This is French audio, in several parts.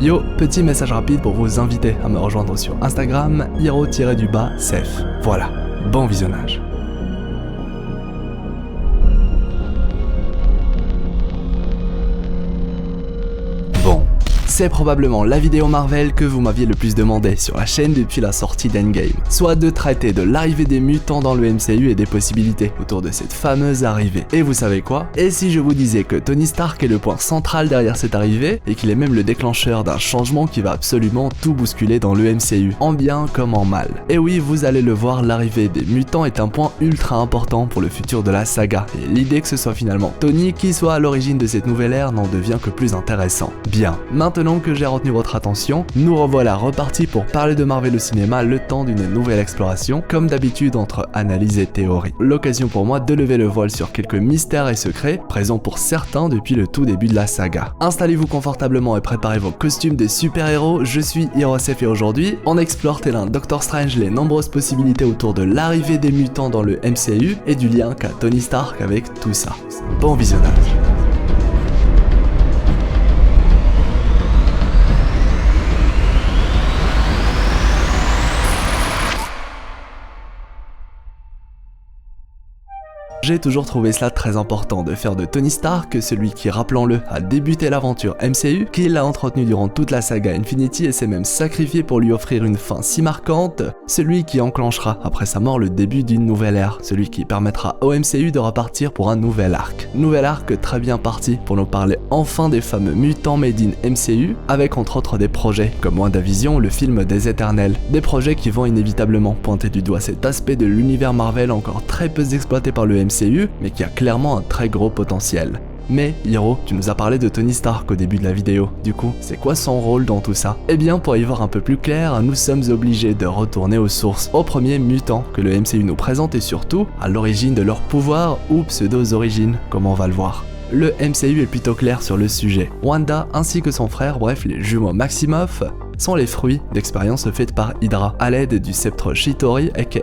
Yo, petit message rapide pour vous inviter à me rejoindre sur Instagram, hiro-sef. Voilà, bon visionnage. Bon, c'est probablement la vidéo Marvel que vous m'aviez le plus demandé sur la chaîne depuis la sortie d'Endgame, soit de traiter de l'arrivée des mutants dans le MCU et des possibilités autour de cette fameuse arrivée. Et vous savez quoi? Et si je vous disais que Tony Stark est le point central derrière cette arrivée, et qu'il est même le déclencheur d'un changement qui va absolument tout bousculer dans le MCU, en bien comme en mal. Et oui, vous allez le voir, l'arrivée des mutants est un point ultra important pour le futur de la saga, et l'idée que ce soit finalement Tony qui soit à l'origine de cette nouvelle ère n'en devient que plus intéressant. Bien, maintenant que j'ai retenu votre attention, nous revoilà repartis pour parler de Marvel au cinéma le temps d'une nouvelle exploration, comme d'habitude entre analyse et théorie. L'occasion pour moi de lever le voile sur quelques mystères et secrets, présents pour certains depuis le tout début de la saga. Installez-vous confortablement et préparez vos costumes de super-héros, je suis hiro-sef et aujourd'hui, on explore tel un Doctor Strange les nombreuses possibilités autour de l'arrivée des mutants dans le MCU et du lien qu'a Tony Stark avec tout ça. Bon visionnage. J'ai toujours trouvé cela très important de faire de Tony Stark celui qui, rappelons-le, a débuté l'aventure MCU, qui l'a entretenu durant toute la saga Infinity et s'est même sacrifié pour lui offrir une fin si marquante, celui qui enclenchera après sa mort le début d'une nouvelle ère, celui qui permettra au MCU de repartir pour un nouvel arc. Nouvel arc très bien parti pour nous parler enfin des fameux mutants made in MCU, avec entre autres des projets comme WandaVision ou le film des Éternels, des projets qui vont inévitablement pointer du doigt cet aspect de l'univers Marvel encore très peu exploité par le MCU, mais qui a clairement un très gros potentiel. Mais Hiro, tu nous as parlé de Tony Stark au début de la vidéo, du coup, c'est quoi son rôle dans tout ça? Eh bien, pour y voir un peu plus clair, nous sommes obligés de retourner aux sources, aux premiers mutants que le MCU nous présente et surtout à l'origine de leur pouvoir ou pseudo-origines, comme on va le voir. Le MCU est plutôt clair sur le sujet. Wanda ainsi que son frère, bref les jumeaux Maximoff, sont les fruits d'expériences faites par Hydra à l'aide du sceptre Chitauri aka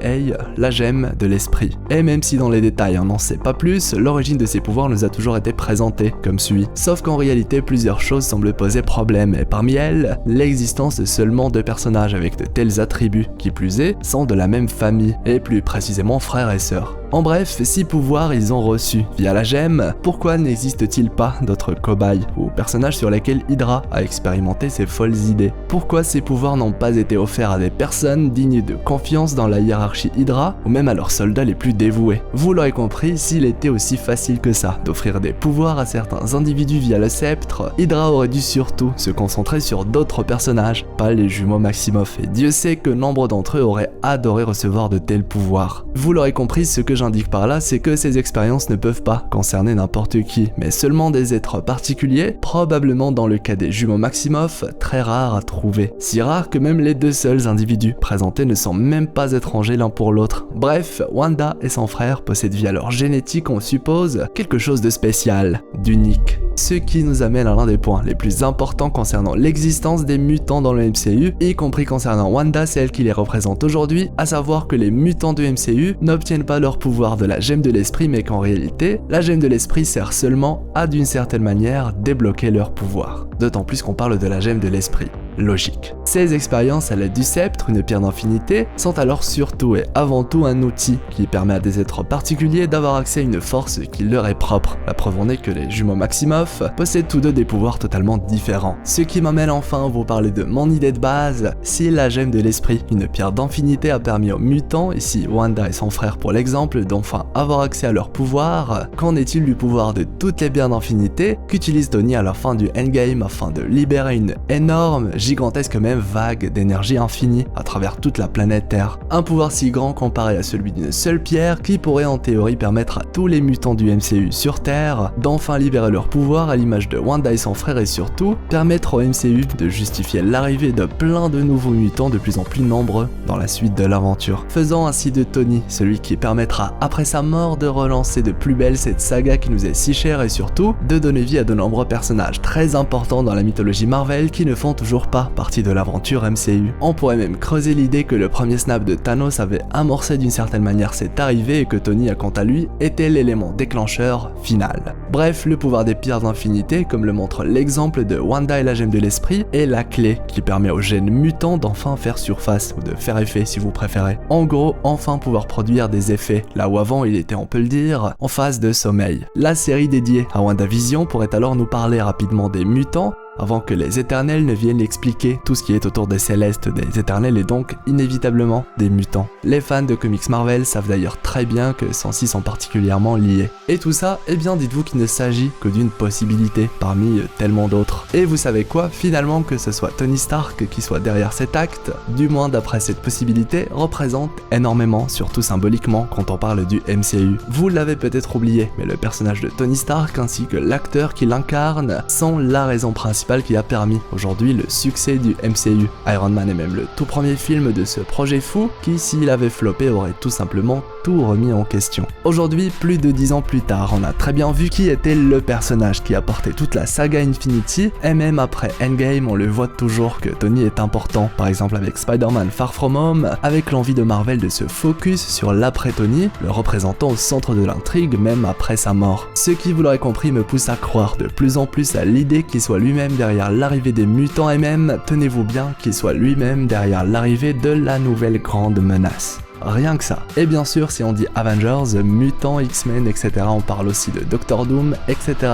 la gemme de l'esprit. Et même si dans les détails on n'en sait pas plus, l'origine de ces pouvoirs nous a toujours été présentée comme suit. Sauf qu'en réalité plusieurs choses semblent poser problème et parmi elles, l'existence de seulement deux personnages avec de tels attributs qui plus est sont de la même famille et plus précisément frères et sœurs. En bref, si pouvoirs ils ont reçu via la gemme, pourquoi n'existe-t-il pas d'autres cobayes ou personnages sur lesquels Hydra a expérimenté ses folles idées? Pourquoi ces pouvoirs n'ont pas été offerts à des personnes dignes de confiance dans la hiérarchie Hydra ou même à leurs soldats les plus dévoués? Vous l'aurez compris, s'il était aussi facile que ça d'offrir des pouvoirs à certains individus via le sceptre, Hydra aurait dû surtout se concentrer sur d'autres personnages, pas les jumeaux Maximoff, et Dieu sait que nombre d'entre eux auraient adoré recevoir de tels pouvoirs. Vous l'aurez compris, ce que j'indique par là, c'est que ces expériences ne peuvent pas concerner n'importe qui, mais seulement des êtres particuliers, probablement dans le cas des jumeaux Maximoff, très rares à trouver. Si rares que même les deux seuls individus présentés ne sont même pas étrangers l'un pour l'autre. Bref, Wanda et son frère possèdent via leur génétique, on suppose, quelque chose de spécial, d'unique. Ce qui nous amène à l'un des points les plus importants concernant l'existence des mutants dans le MCU, y compris concernant Wanda, celle qui les représente aujourd'hui, à savoir que les mutants du MCU n'obtiennent pas leur pouvoir de la gemme de l'esprit, mais qu'en réalité, la gemme de l'esprit sert seulement à d'une certaine manière débloquer leur pouvoir. D'autant plus qu'on parle de la gemme de l'esprit. Logique. Ces expériences à l'aide du sceptre, une pierre d'infinité, sont alors surtout et avant tout un outil qui permet à des êtres particuliers d'avoir accès à une force qui leur est propre. La preuve en est que les jumeaux Maximoff possèdent tous deux des pouvoirs totalement différents. Ce qui m'amène enfin à vous parler de mon idée de base. Si la gemme de l'esprit, une pierre d'infinité, a permis aux mutants, ici Wanda et son frère pour l'exemple, d'enfin avoir accès à leur pouvoir, qu'en est-il du pouvoir de toutes les pierres d'infinité qu'utilise Tony à la fin du Endgame afin de libérer une énorme, gigantesque même vague d'énergie infinie à travers toute la planète Terre. Un pouvoir si grand comparé à celui d'une seule pierre qui pourrait en théorie permettre à tous les mutants du MCU sur Terre d'enfin libérer leur pouvoir à l'image de Wanda et son frère et surtout permettre au MCU de justifier l'arrivée de plein de nouveaux mutants de plus en plus nombreux dans la suite de l'aventure. Faisant ainsi de Tony celui qui permettra après sa mort de relancer de plus belle cette saga qui nous est si chère et surtout de donner vie à de nombreux personnages très importants dans la mythologie Marvel qui ne font toujours pas partie de l'aventure MCU. On pourrait même creuser l'idée que le premier snap de Thanos avait amorcé d'une certaine manière cette arrivée et que Tony quant à lui était l'élément déclencheur final. Bref, le pouvoir des pierres d'infinité, comme le montre l'exemple de Wanda et la gemme de l'esprit, est la clé qui permet au gène mutant d'enfin faire surface, ou de faire effet si vous préférez. En gros, enfin pouvoir produire des effets, là où avant il était, on peut le dire, en phase de sommeil. La série dédiée à WandaVision pourrait alors nous parler rapidement des mutants, avant que les éternels ne viennent expliquer tout ce qui est autour des célestes, des éternels et donc inévitablement des mutants. Les fans de comics Marvel savent d'ailleurs très bien que ceux-ci sont particulièrement liés. Et tout ça, eh bien dites-vous qu'il ne s'agit que d'une possibilité parmi tellement d'autres. Et vous savez quoi, finalement que ce soit Tony Stark qui soit derrière cet acte, du moins d'après cette possibilité, représente énormément, surtout symboliquement quand on parle du MCU. Vous l'avez peut-être oublié, mais le personnage de Tony Stark ainsi que l'acteur qui l'incarne sont la raison principale qui a permis aujourd'hui le succès du MCU. Iron Man est même le tout premier film de ce projet fou qui, s'il avait floppé, aurait tout simplement tout remis en question. Aujourd'hui, plus de 10 ans plus tard, on a très bien vu qui était le personnage qui a porté toute la saga Infinity, et même après Endgame, on le voit toujours que Tony est important, par exemple avec Spider-Man Far From Home, avec l'envie de Marvel de se focus sur l'après-Tony, le représentant au centre de l'intrigue même après sa mort. Ce qui, vous l'aurez compris, me pousse à croire de plus en plus à l'idée qu'il soit lui-même derrière l'arrivée des mutants et même, tenez-vous bien, qu'il soit lui-même derrière l'arrivée de la nouvelle grande menace. Rien que ça. Et bien sûr, si on dit Avengers, mutants, X-Men, etc., on parle aussi de Doctor Doom, etc.,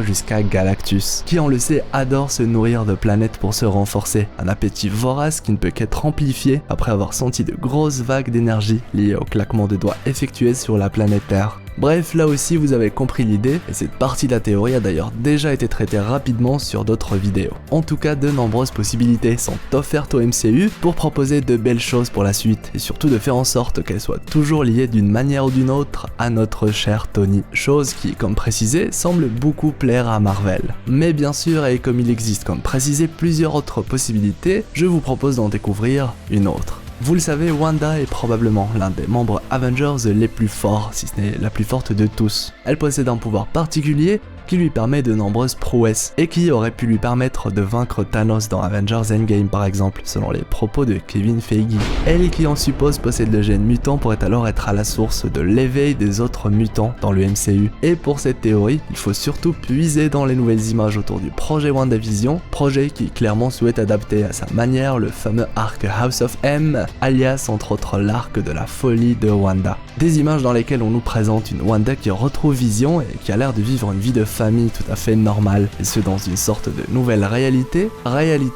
jusqu'à Galactus, qui on le sait adore se nourrir de planètes pour se renforcer. Un appétit vorace qui ne peut qu'être amplifié après avoir senti de grosses vagues d'énergie liées au claquement de doigts effectué sur la planète Terre. Bref, là aussi vous avez compris l'idée, et cette partie de la théorie a d'ailleurs déjà été traitée rapidement sur d'autres vidéos. En tout cas, de nombreuses possibilités sont offertes au MCU pour proposer de belles choses pour la suite, et surtout de faire en sorte qu'elles soient toujours liées d'une manière ou d'une autre à notre cher Tony. Chose qui, comme précisé, semble beaucoup plaire à Marvel. Mais bien sûr, et comme il existe comme précisé plusieurs autres possibilités, je vous propose d'en découvrir une autre. Vous le savez, Wanda est probablement l'un des membres Avengers les plus forts, si ce n'est la plus forte de tous. Elle possède un pouvoir particulier qui lui permet de nombreuses prouesses, et qui aurait pu lui permettre de vaincre Thanos dans Avengers Endgame par exemple, selon les propos de Kevin Feige. Elle qui on suppose possède le gène mutant pourrait alors être à la source de l'éveil des autres mutants dans le MCU. Et pour cette théorie, il faut surtout puiser dans les nouvelles images autour du projet WandaVision, projet qui clairement souhaite adapter à sa manière le fameux arc House of M, alias entre autres l'arc de la folie de Wanda. Des images dans lesquelles on nous présente une Wanda qui retrouve Vision et qui a l'air de vivre une vie de famille tout à fait normale, et ce dans une sorte de nouvelle réalité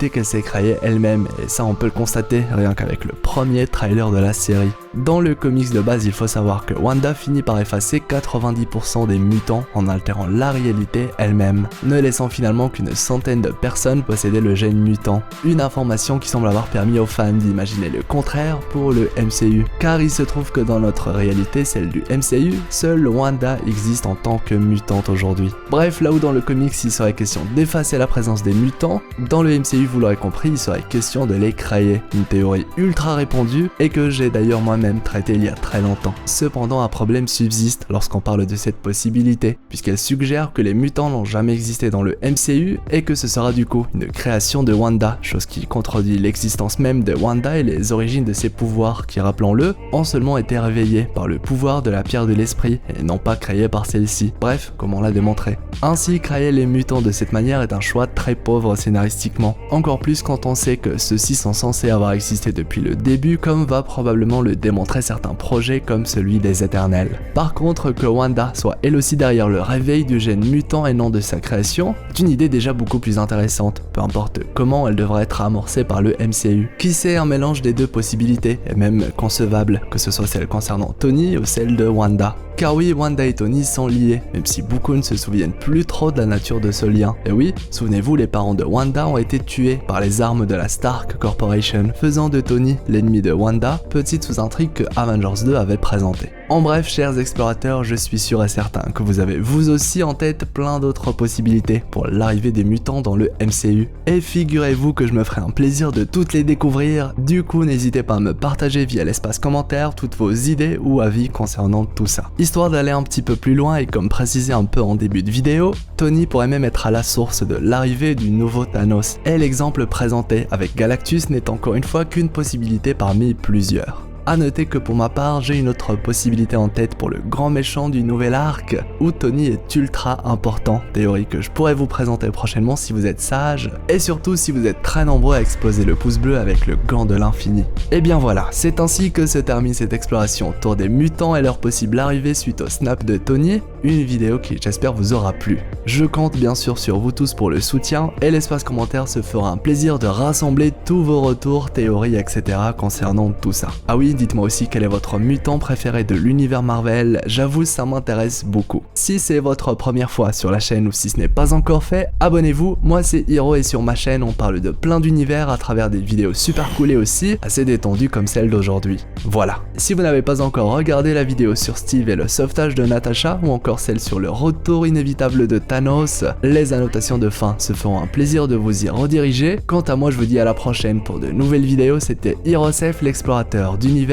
qu'elle s'est créée elle-même, et ça on peut le constater rien qu'avec le premier trailer de la série. Dans le comics de base, il faut savoir que Wanda finit par effacer 90% des mutants en altérant la réalité elle-même, ne laissant finalement qu'une centaine de personnes posséder le gène mutant. Une information qui semble avoir permis aux fans d'imaginer le contraire pour le MCU, car il se trouve que dans notre réalité, celle du MCU, seule Wanda existe en tant que mutante aujourd'hui. Bref, là où dans le comics il serait question d'effacer la présence des mutants, dans le MCU vous l'aurez compris, il serait question de les créer. Une théorie ultra répandue et que j'ai d'ailleurs moi-même traité il y a très longtemps. Cependant, un problème subsiste lorsqu'on parle de cette possibilité, puisqu'elle suggère que les mutants n'ont jamais existé dans le MCU et que ce sera du coup une création de Wanda, chose qui contredit l'existence même de Wanda et les origines de ses pouvoirs qui, rappelons-le, ont seulement été réveillés par le pouvoir de la pierre de l'esprit et non pas créés par celle-ci. Bref, comme on l'a démontré. Ainsi, créer les mutants de cette manière est un choix très pauvre scénaristiquement, encore plus quand on sait que ceux-ci sont censés avoir existé depuis le début, comme va probablement le démontrer certains projets comme celui des éternels. Par contre, que Wanda soit elle aussi derrière le réveil du gène mutant et non de sa création, est une idée déjà beaucoup plus intéressante, peu importe comment elle devrait être amorcée par le MCU. Qui sait, un mélange des deux possibilités est même concevable, que ce soit celle concernant Tony ou celle de Wanda. Car oui, Wanda et Tony sont liés, même si beaucoup ne se souviennent plus trop de la nature de ce lien. Et oui, souvenez-vous, les parents de Wanda ont été tués par les armes de la Stark Corporation, faisant de Tony l'ennemi de Wanda, petite sous-intrigue que Avengers 2 avait présentée. En bref, chers explorateurs, je suis sûr et certain que vous avez vous aussi en tête plein d'autres possibilités pour l'arrivée des mutants dans le MCU. Et figurez-vous que je me ferai un plaisir de toutes les découvrir, du coup n'hésitez pas à me partager via l'espace commentaire toutes vos idées ou avis concernant tout ça. Histoire d'aller un petit peu plus loin et comme précisé un peu en début de vidéo, Tony pourrait même être à la source de l'arrivée du nouveau Thanos, et l'exemple présenté avec Galactus n'est encore une fois qu'une possibilité parmi plusieurs. A noter que pour ma part, j'ai une autre possibilité en tête pour le grand méchant du nouvel arc, où Tony est ultra important, théorie que je pourrais vous présenter prochainement si vous êtes sage, et surtout si vous êtes très nombreux à exploser le pouce bleu avec le gant de l'infini. Et bien voilà, c'est ainsi que se termine cette exploration autour des mutants et leur possible arrivée suite au snap de Tony, une vidéo qui j'espère vous aura plu. Je compte bien sûr sur vous tous pour le soutien, et l'espace commentaire se fera un plaisir de rassembler tous vos retours, théories, etc. concernant tout ça. Ah oui, dites-moi aussi quel est votre mutant préféré de l'univers Marvel, j'avoue ça m'intéresse beaucoup. Si c'est votre première fois sur la chaîne ou si ce n'est pas encore fait, abonnez-vous, moi c'est Hiro et sur ma chaîne on parle de plein d'univers à travers des vidéos super cool et aussi assez détendues comme celle d'aujourd'hui. Voilà, si vous n'avez pas encore regardé la vidéo sur Steve et le sauvetage de Natasha ou encore celle sur le retour inévitable de Thanos, les annotations de fin se feront un plaisir de vous y rediriger. Quant à moi je vous dis à la prochaine pour de nouvelles vidéos, c'était Hirosef l'explorateur d'univers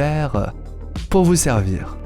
pour vous servir.